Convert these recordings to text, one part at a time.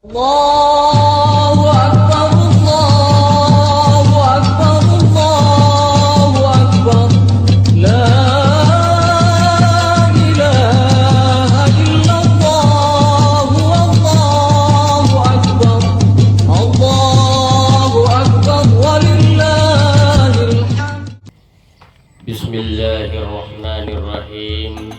Allahu Akbar, Allahu Akbar, Allahu Akbar. La ilaha illallah, Allahu Akbar. Allahu Akbar, walillahil hamd. Bismillahirrahmanirrahim.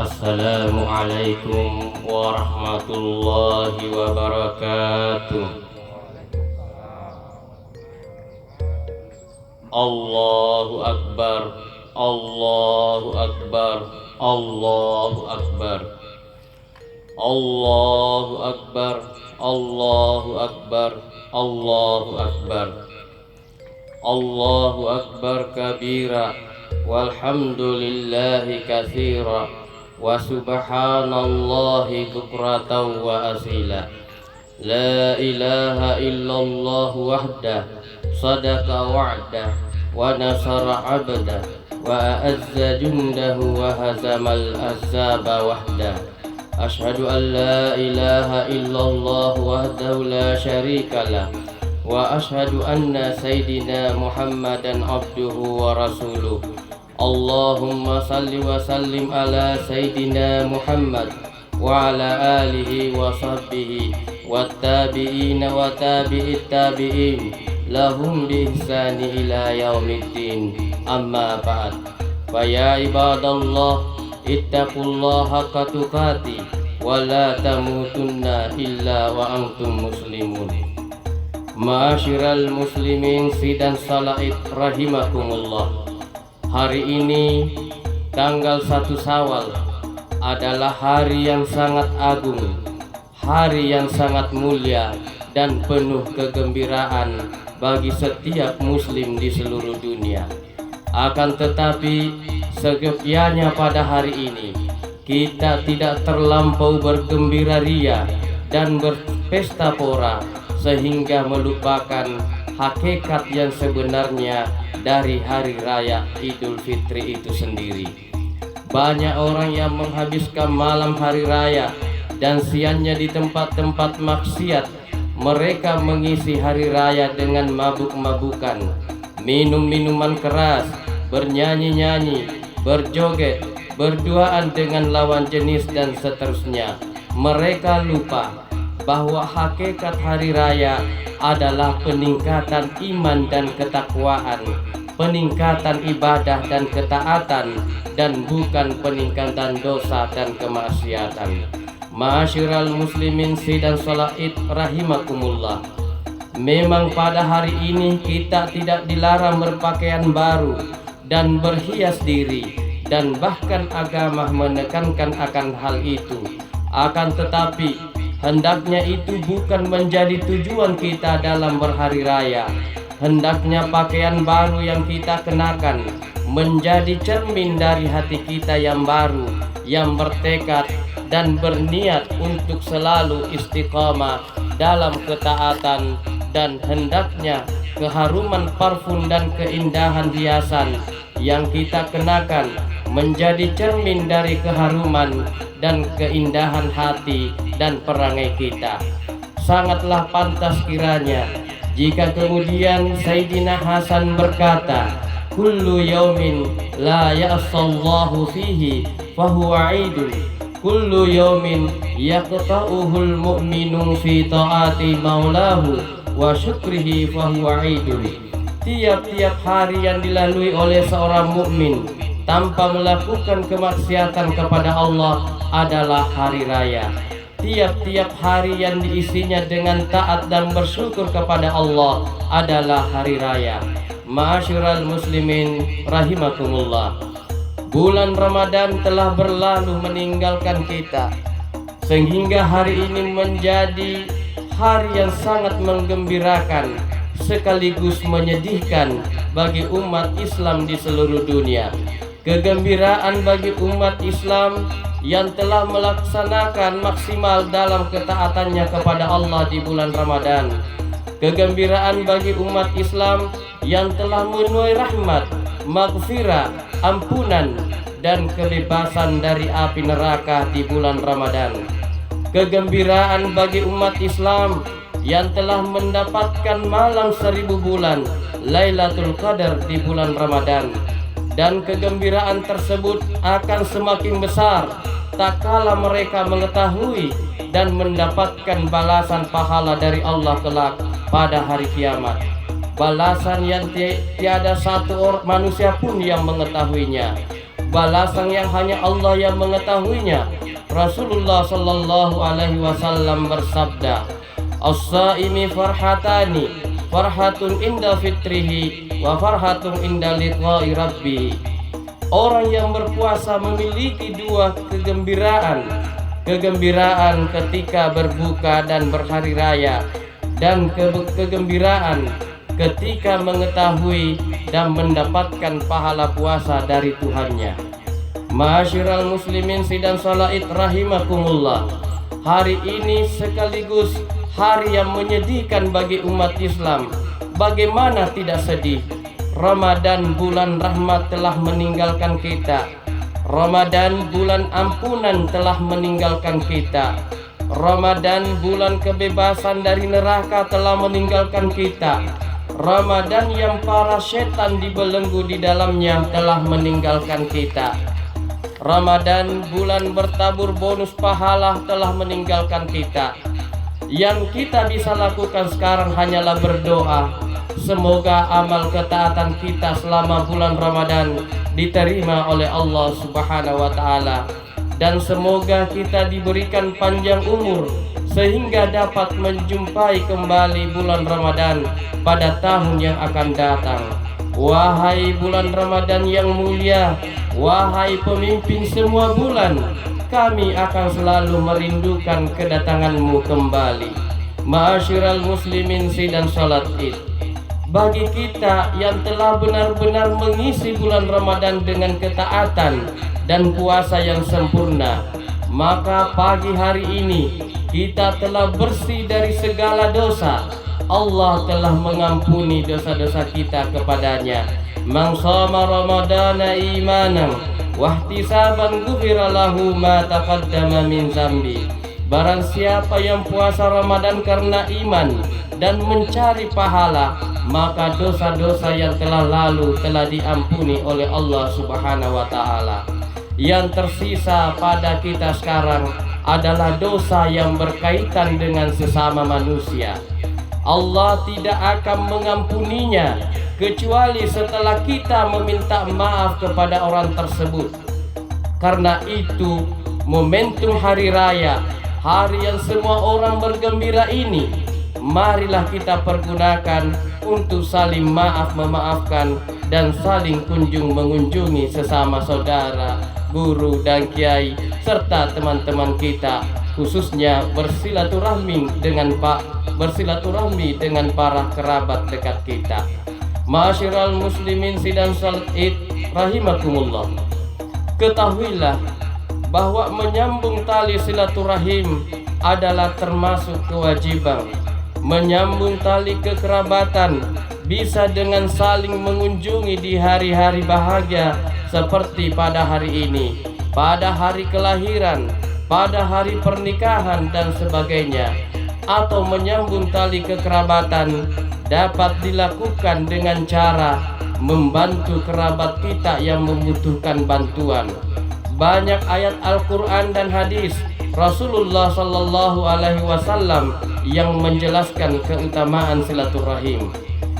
Assalamualaikum warahmatullahi wabarakatuh. Allahu Akbar, Allahu Akbar, Allahu Akbar. Allahu Akbar, Allahu Akbar, Allahu Akbar. Allahu Akbar kabira, walhamdulillahi katsira, wa subhanallahi bukratan wa asila. La ilaha illallah wahdah, sadaqa wa'dah, wa nasara abdah, wa a'azza jundahu, wa hazamal ahzaba wahdah. Ashhadu an la ilaha illallah wahdahu la syarikalah, wa ashhadu anna sayyidina Muhammadan abduhu wa rasuluh. Allahumma salli wa sallim ala sayyidina Muhammad wa ala alihi wa sahbihi wa tabi'ina wa tabi'it tabi'in lahum bi ihsani ila yaumiddin. Amma ba'd. Fa ya ibadallah, ittaqullaha haqqa tuqati wa la tamutunna illa wa antum muslimun. Ma'asyiral muslimin sidang salait rahimakumullah. Hari ini tanggal 1 Syawal adalah hari yang sangat agung, hari yang sangat mulia dan penuh kegembiraan bagi setiap muslim di seluruh dunia. Akan tetapi seyogyanya pada hari ini kita tidak terlampau bergembira ria dan berpesta pora sehingga melupakan hakikat yang sebenarnya dari hari raya Idul Fitri itu sendiri. Banyak orang yang menghabiskan malam hari raya dan siangnya di tempat-tempat maksiat. Mereka mengisi hari raya dengan mabuk-mabukan, minum minuman keras, bernyanyi-nyanyi, berjoget, berduaan dengan lawan jenis dan seterusnya. Mereka lupa bahwa hakikat hari raya adalah peningkatan iman dan ketakwaan, peningkatan ibadah dan ketaatan, dan bukan peningkatan dosa dan kemaksiatan. Ma'asyiral muslimin sidang salait rahimakumullah. Memang pada hari ini kita tidak dilarang berpakaian baru dan berhias diri, dan bahkan agama menekankan akan hal itu. Akan tetapi hendaknya itu bukan menjadi tujuan kita dalam berhari raya. Hendaknya pakaian baru yang kita kenakan menjadi cermin dari hati kita yang baru, yang bertekad dan berniat untuk selalu istiqamah dalam ketaatan. Dan hendaknya keharuman parfum dan keindahan hiasan yang kita kenakan menjadi cermin dari keharuman dan keindahan hati dan perangai kita. Sangatlah pantas kiranya jika kemudian Sayyidina Hasan berkata, kullu yaumin la ya'sallahu fihi fahuwa idun, kullu yaumin yaqta'uhul mu'minu fi ta'ati maulahu wa syukrihi fahuwa idun. Tiap-tiap hari yang dilalui oleh seorang mukmin tanpa melakukan kemaksiatan kepada Allah adalah hari raya. Tiap-tiap hari yang diisinya dengan taat dan bersyukur kepada Allah adalah hari raya. Ma'asyiral muslimin rahimakumullah. Bulan Ramadan telah berlalu meninggalkan kita, sehingga hari ini menjadi hari yang sangat menggembirakan sekaligus menyedihkan bagi umat Islam di seluruh dunia. Kegembiraan bagi umat Islam yang telah melaksanakan maksimal dalam ketaatannya kepada Allah di bulan Ramadan. Kegembiraan bagi umat Islam yang telah menuai rahmat, maghfirah, ampunan dan kebebasan dari api neraka di bulan Ramadan. kegembiraan bagi umat Islam yang telah mendapatkan malam 1000 bulan Lailatul Qadar di bulan Ramadan. Dan kegembiraan tersebut akan semakin besar tak kala mereka mengetahui dan mendapatkan balasan pahala dari Allah kelak pada hari kiamat. Balasan yang tiada satu manusia pun yang mengetahuinya, balasan yang hanya Allah yang mengetahuinya. Rasulullah sallallahu alaihi wasallam bersabda, "As-saimi farhatani, farhatun inda fitrihi wa farhatun inda liqa'i rabbi." Orang yang berpuasa memiliki dua kegembiraan, kegembiraan ketika berbuka dan berhari raya, dan kegembiraan ketika mengetahui dan mendapatkan pahala puasa dari Tuhannya. Ma'asyiral muslimin sidang salaid rahimakumullah, hari ini sekaligus hari yang menyedihkan bagi umat Islam. Bagaimana tidak sedih? Ramadan bulan rahmat telah meninggalkan kita. Ramadan bulan ampunan telah meninggalkan kita. Ramadan bulan kebebasan dari neraka telah meninggalkan kita. Ramadan yang para setan dibelenggu di dalamnya telah meninggalkan kita. Ramadan bulan bertabur bonus pahala telah meninggalkan kita. Yang kita bisa lakukan sekarang hanyalah berdoa. Semoga amal ketaatan kita selama bulan Ramadan diterima oleh Allah Subhanahu wa taala, dan semoga kita diberikan panjang umur sehingga dapat menjumpai kembali bulan Ramadan pada tahun yang akan datang. Wahai bulan Ramadan yang mulia, wahai pemimpin semua bulan, kami akan selalu merindukan kedatanganmu kembali. Ma'asyiral muslimin sidang salat Id, bagi kita yang telah benar-benar mengisi bulan Ramadan dengan ketaatan dan puasa yang sempurna, maka pagi hari ini kita telah bersih dari segala dosa. Allah telah mengampuni dosa-dosa kita kepadanya. Man shoma ramadana imanan wahtisaban ghufira lahu ma taqaddama min dzambi. Barang siapa yang puasa Ramadan karena iman dan mencari pahala, maka dosa-dosa yang telah lalu telah diampuni oleh Allah Subhanahu wa taala. Yang tersisa pada kita sekarang adalah dosa yang berkaitan dengan sesama manusia. Allah tidak akan mengampuninya kecuali setelah kita meminta maaf kepada orang tersebut. Karena itu, momentum hari raya, hari yang semua orang bergembira ini, marilah kita pergunakan untuk saling memaafkan dan saling kunjung mengunjungi sesama saudara, guru dan kiai serta teman-teman kita, khususnya bersilaturahmi dengan para kerabat dekat kita. Ma'asyiral muslimin sidang salat Id rahimakumullah, ketahuilah bahwa menyambung tali silaturahim adalah termasuk kewajiban. Menyambung tali kekerabatan bisa dengan saling mengunjungi di hari-hari bahagia seperti pada hari ini, pada hari kelahiran, pada hari pernikahan dan sebagainya. Atau menyambung tali kekerabatan dapat dilakukan dengan cara membantu kerabat kita yang membutuhkan bantuan. Banyak ayat Al-Quran dan hadis Rasulullah sallallahu alaihi wasallam yang menjelaskan keutamaan silaturahim.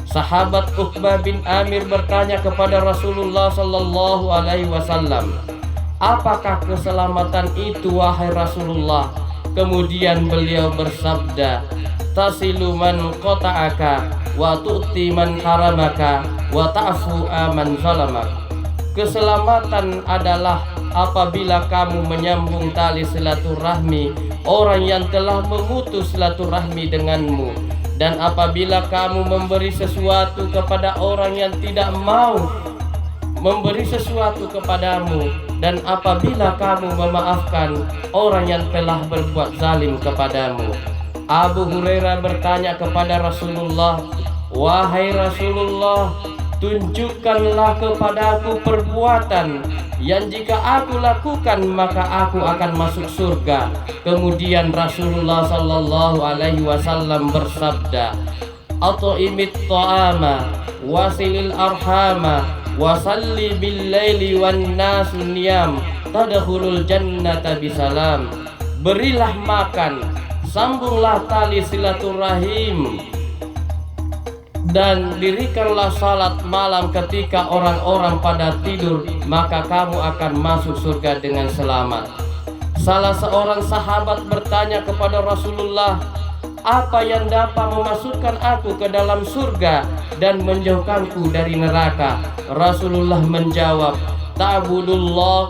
Sahabat Uqbah bin Amir bertanya kepada Rasulullah sallallahu alaihi wasallam, "Apakah keselamatan itu wahai Rasulullah?" Kemudian beliau bersabda, "Tasilu man qata'aka wa tu'ti man haramaka wa ta'fu aman zalamak." Keselamatan adalah apabila kamu menyambung tali silaturahmi orang yang telah memutus silaturahmi denganmu, dan apabila kamu memberi sesuatu kepada orang yang tidak mau memberi sesuatu kepadamu, dan apabila kamu memaafkan orang yang telah berbuat zalim kepadamu. Abu Hurairah bertanya kepada Rasulullah, "Wahai Rasulullah, tunjukkanlah kepadaku perbuatan yang jika aku lakukan maka aku akan masuk surga. Kemudian Rasulullah sallallahu alaihi wasallam bersabda, at'imit ta'ama wasilil arhama wasalli bil laili wan nasu niyam tadkhulul jannata bisalam. Berilah makan, sambunglah tali silaturahim, dan dirikanlah salat malam ketika orang-orang pada tidur, maka kamu akan masuk surga dengan selamat. Salah seorang sahabat bertanya kepada Rasulullah, apa yang dapat memasukkan aku ke dalam surga dan menjauhkanku dari neraka? Rasulullah menjawab, ta'budullah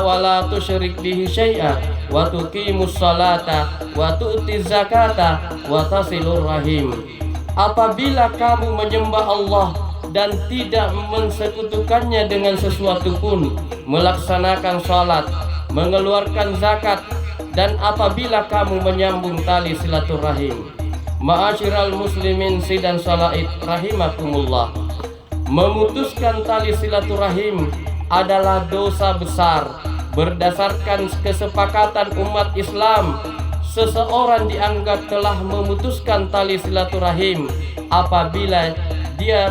wa la tusyrik bihi syai'a wa tuqimus salata wa tu'tiz zakata wa tasilur rahim. Apabila kamu menyembah Allah dan tidak mensekutukannya dengan sesuatu pun, melaksanakan salat, mengeluarkan zakat, dan apabila kamu menyambung tali silaturahim. Ma'asyiral muslimin sidang salaid rahimakumullah, memutuskan tali silaturahim adalah dosa besar. Berdasarkan kesepakatan umat Islam, seseorang dianggap telah memutuskan tali silaturahim apabila dia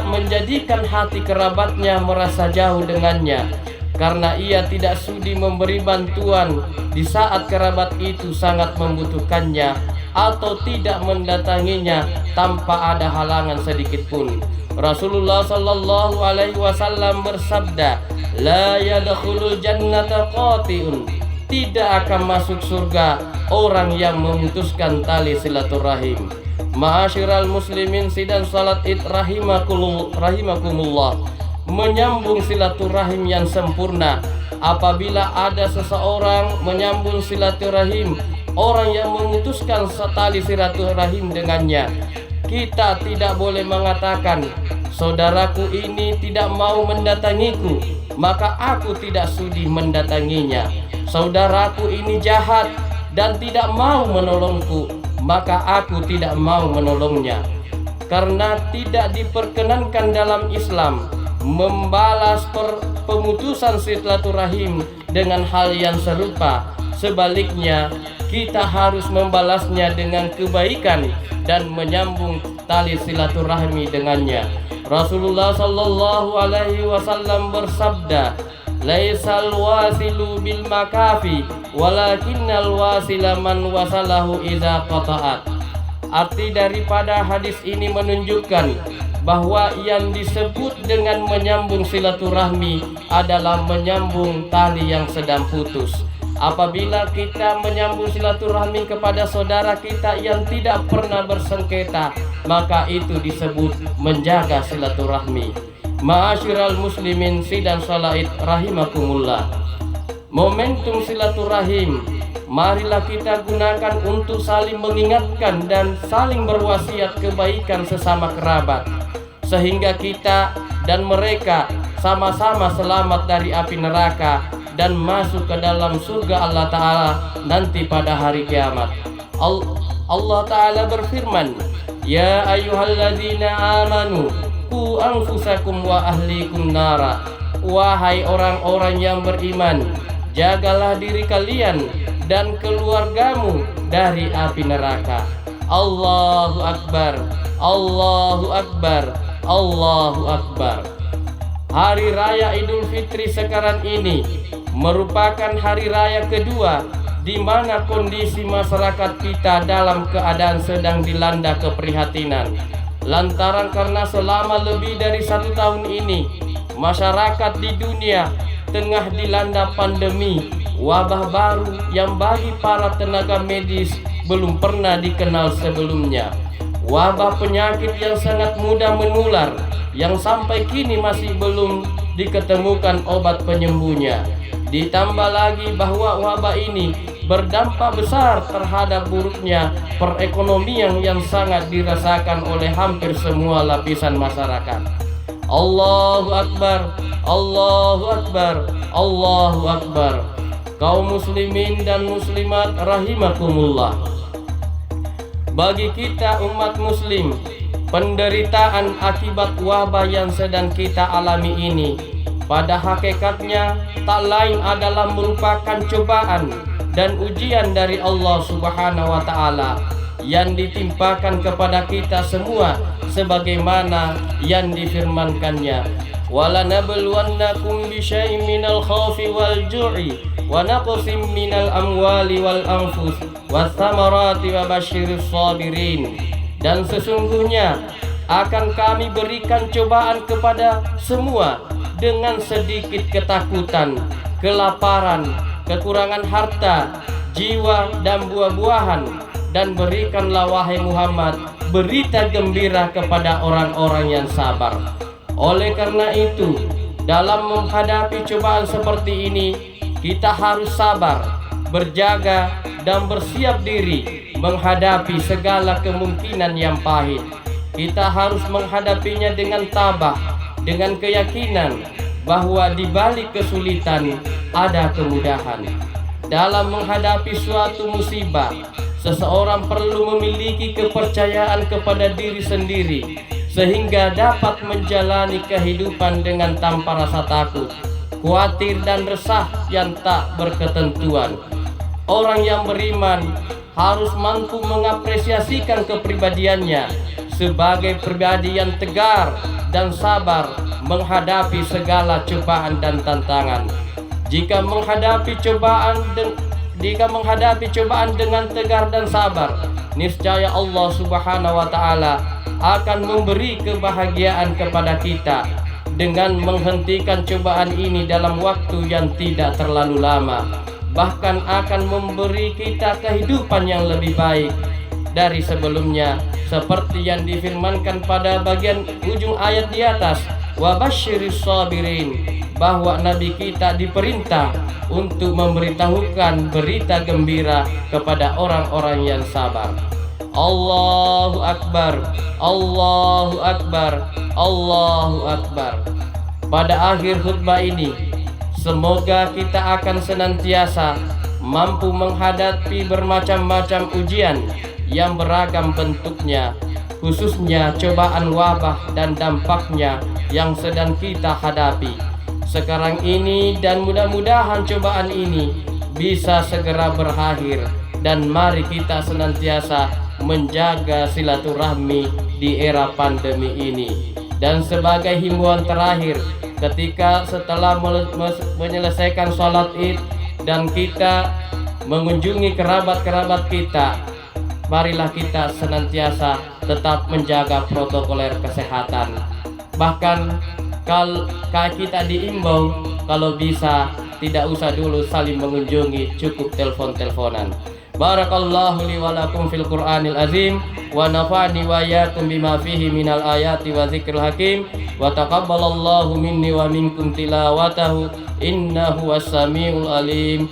menjadikan hati kerabatnya merasa jauh dengannya, karena ia tidak sudi memberi bantuan di saat kerabat itu sangat membutuhkannya atau tidak mendatanginya tanpa ada halangan sedikit pun. Rasulullah sallallahu alaihi wasallam bersabda, la yadkhulul jannata qati'un, tidak akan masuk surga orang yang memutuskan tali silaturahim. Ma'asyiral muslimin sidang salat id rahimakumullah, menyambung silaturahim yang sempurna. Apabila ada seseorang menyambung silaturahim orang yang memutuskan tali silaturahim dengannya, kita tidak boleh mengatakan, saudaraku ini tidak mau mendatangiku, maka aku tidak sudi mendatanginya. Saudaraku ini jahat dan tidak mau menolongku, maka aku tidak mau menolongnya. Karena tidak diperkenankan dalam Islam membalas pemutusan silaturahim dengan hal yang serupa. Sebaliknya, kita harus membalasnya dengan kebaikan dan menyambung tali silaturahmi dengannya. Rasulullah sallallahu alaihi wasallam bersabda, laisal wasilu bil makafi walakinnal wasila man wasalahu idza qata'at. Arti daripada hadis ini menunjukkan bahwa yang disebut dengan menyambung silaturahmi adalah menyambung tali yang sedang putus. Apabila kita menyambung silaturahmi kepada saudara kita yang tidak pernah bersengketa, maka itu disebut menjaga silaturahmi. Ma'asyiral muslimin sidang salaid rahimakumullah, momentum silaturahim marilah kita gunakan untuk saling mengingatkan dan saling berwasiat kebaikan sesama kerabat, sehingga kita dan mereka sama-sama selamat dari api neraka dan masuk ke dalam surga Allah Ta'ala nanti pada hari kiamat. Allah Ta'ala berfirman, ya ayyuhalladzina amanu qu anfusakum wa ahlikum nara. Wahai orang-orang yang beriman, jagalah diri kalian dan keluargamu dari api neraka. Allahu Akbar, Allahu Akbar, Allahu Akbar. Hari Raya Idul Fitri sekarang ini merupakan hari raya kedua di mana kondisi masyarakat kita dalam keadaan sedang dilanda keprihatinan. Lantaran karena selama lebih dari 1 tahun ini masyarakat di dunia tengah dilanda pandemi, wabah baru yang bagi para tenaga medis belum pernah dikenal sebelumnya. Wabah penyakit yang sangat mudah menular yang sampai kini masih belum diketemukan obat penyembuhnya. Ditambah lagi bahwa wabah ini berdampak besar terhadap buruknya perekonomian yang sangat dirasakan oleh hampir semua lapisan masyarakat. Allahu Akbar, Allahu Akbar, Allahu Akbar. Kaum muslimin dan muslimat rahimakumullah, bagi kita umat muslim penderitaan akibat wabah yang sedang kita alami ini pada hakikatnya tak lain adalah merupakan cobaan dan ujian dari Allah Subhanahu wa taala yang ditimpakan kepada kita semua sebagaimana yang difirmankannya, walanabluwannakum bisyai'in minal khaufi wal ju'i wa naqsim minal amwali wal anfus was samarati wa basyiris sabirin. Dan sesungguhnya akan kami berikan cobaan kepada semua dengan sedikit ketakutan, kelaparan, kekurangan harta, jiwa dan buah-buahan. Dan berikanlah wahai Muhammad berita gembira kepada orang-orang yang sabar. Oleh karena itu, dalam menghadapi cobaan seperti ini, kita harus sabar, berjaga dan bersiap diri menghadapi segala kemungkinan yang pahit. Kita harus menghadapinya dengan tabah, dengan keyakinan bahwa di balik kesulitan ada kemudahan. Dalam menghadapi suatu musibah, seseorang perlu memiliki kepercayaan kepada diri sendiri sehingga dapat menjalani kehidupan dengan tanpa rasa takut, khawatir dan resah yang tak berketentuan. Orang yang beriman harus mampu mengapresiasikan kepribadiannya sebagai pribadi yang tegar dan sabar menghadapi segala cobaan dan tantangan. Jika menghadapi cobaan dengan tegar dan sabar, niscaya Allah Subhanahu wa taala akan memberi kebahagiaan kepada kita dengan menghentikan cobaan ini dalam waktu yang tidak terlalu lama. Bahkan akan memberi kita kehidupan yang lebih baik dari sebelumnya, seperti yang difirmankan pada bagian ujung ayat di atas, wa basyiris sabirin, bahwa Nabi kita diperintah untuk memberitahukan berita gembira kepada orang-orang yang sabar. Allahu Akbar, Allahu Akbar, Allahu Akbar. Pada akhir khutbah ini, semoga kita akan senantiasa mampu menghadapi bermacam-macam ujian yang beragam bentuknya, khususnya cobaan wabah dan dampaknya yang sedang kita hadapi sekarang ini, dan mudah-mudahan cobaan ini bisa segera berakhir, dan mari kita senantiasa menjaga silaturahmi di era pandemi ini. Dan sebagai himbauan terakhir, ketika setelah menyelesaikan sholat id dan kita mengunjungi kerabat-kerabat kita, marilah kita senantiasa tetap menjaga protokoler kesehatan. Bahkan kalau kita diimbau, kalau bisa tidak usah dulu saling mengunjungi, cukup telepon-teleponan. Barakallahu li wa lakum fil Qur'anil azim wa nafa'ni wa iyyakum bima fihi minal ayati wa dzikril hakim wa taqabbalallahu minni wa minkum tilawatahu innahu was-sami'ul alim.